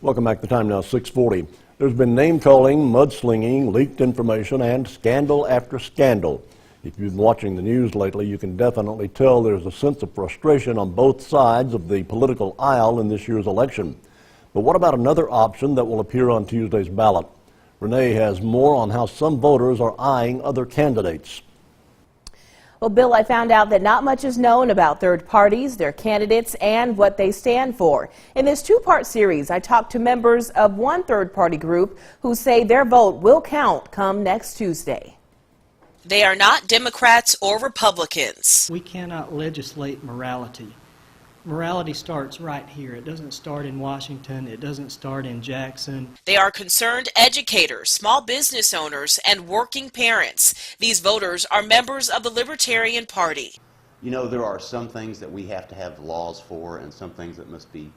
Welcome back. The time now 6:40. There's been name-calling, mudslinging, leaked information, and scandal after scandal. If you've been watching the news lately, you can definitely tell there's a sense of frustration on both sides of the political aisle in this year's election. But what about another option that will appear on Tuesday's ballot? Renee has more on how some voters are eyeing other candidates. Well, Bill, I found out that not much is known about third parties, their candidates, and what they stand for. In this two-part series, I talked to members of one third-party group who say their vote will count come next Tuesday. They are not Democrats or Republicans. We cannot legislate morality. Morality starts right here. It doesn't start in Washington. It doesn't start in Jackson. They are concerned educators, small business owners, and working parents. These voters are members of the Libertarian Party. You know, there are some things that we have to have laws for and some things that must be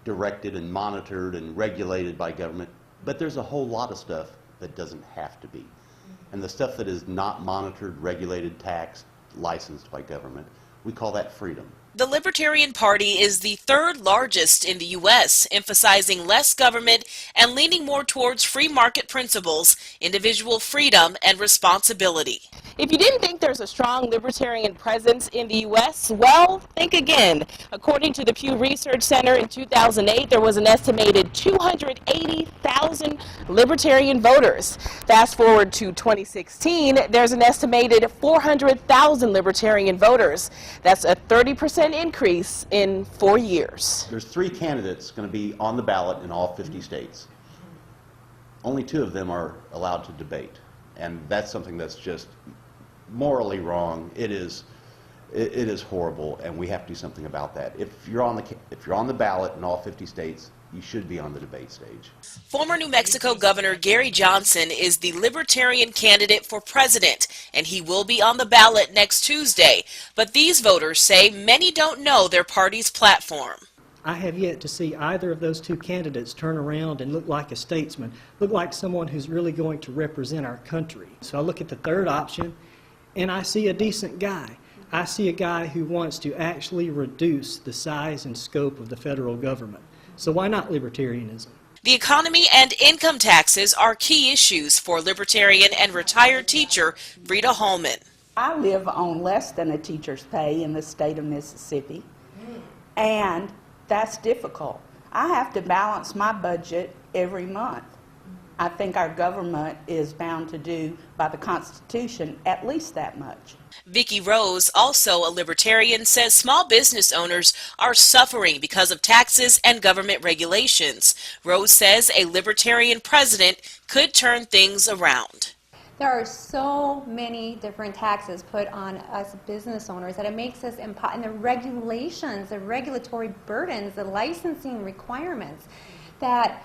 directed and monitored and regulated by government. But there's a whole lot of stuff that doesn't have to be. And the stuff that is not monitored, regulated, taxed, licensed by government, we call that freedom. The Libertarian Party is the third largest in the U.S., emphasizing less government and leaning more towards free market principles, individual freedom, and responsibility. If you didn't think there's a strong libertarian presence in the U.S., well, think again. According to the Pew Research Center in 2008, there was an estimated 280,000 libertarian voters. Fast forward to 2016, there's an estimated 400,000 libertarian voters. That's a 30% increase in 4 years. There's 3 candidates going to be on the ballot in all 50 states. Only 2 of them are allowed to debate, and that's something that's just morally wrong. It is horrible, and we have to do something about that. If you're on the ballot in all 50 states, you should be on the debate stage. Former New Mexico Governor Gary Johnson is the Libertarian candidate for president, and he will be on the ballot next Tuesday. But these voters say many don't know their party's platform. I have yet to see either of those 2 candidates turn around and look like a statesman, look like someone who's really going to represent our country. So I look at the third option, and I see a decent guy. I see a guy who wants to actually reduce the size and scope of the federal government. So why not libertarianism? The economy and income taxes are key issues for Libertarian and retired teacher Frida Holman. I live on less than a teacher's pay in the state of Mississippi, and that's difficult. I have to balance my budget every month. I think our government is bound to do, by the Constitution, at least that much. Vicki Rose, also a Libertarian, says small business owners are suffering because of taxes and government regulations. Rose says a Libertarian president could turn things around. There are so many different taxes put on us business owners that it makes us and the regulations, the regulatory burdens, the licensing requirements that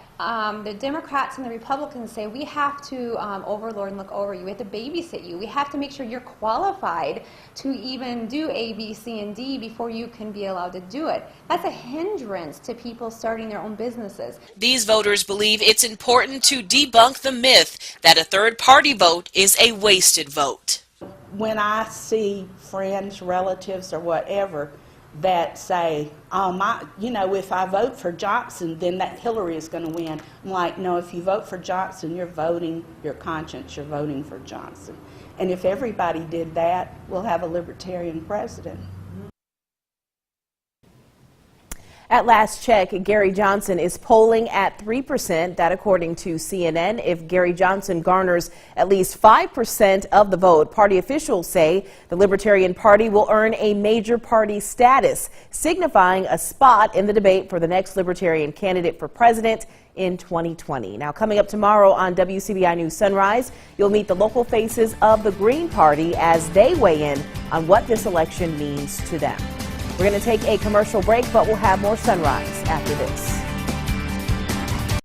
the Democrats and the Republicans say we have to overlord and look over you. We have to babysit you. We have to make sure you're qualified to even do A, B, C, and D before you can be allowed to do it. That's a hindrance to people starting their own businesses. These voters believe it's important to debunk the myth that a third-party vote is a wasted vote. When I see friends, relatives, or whatever that say, if I vote for Johnson, then that Hillary is going to win. I'm like, no, if you vote for Johnson, you're voting your conscience, you're voting for Johnson. And if everybody did that, we'll have a libertarian president. At last check, Gary Johnson is polling at 3%. That according to CNN. If Gary Johnson garners at least 5% of the vote, party officials say the Libertarian Party will earn a major party status, signifying a spot in the debate for the next Libertarian candidate for president in 2020. Now, coming up tomorrow on WCBI News Sunrise, you'll meet the local faces of the Green Party as they weigh in on what this election means to them. We're going to take a commercial break, but we'll have more Sunrise after this.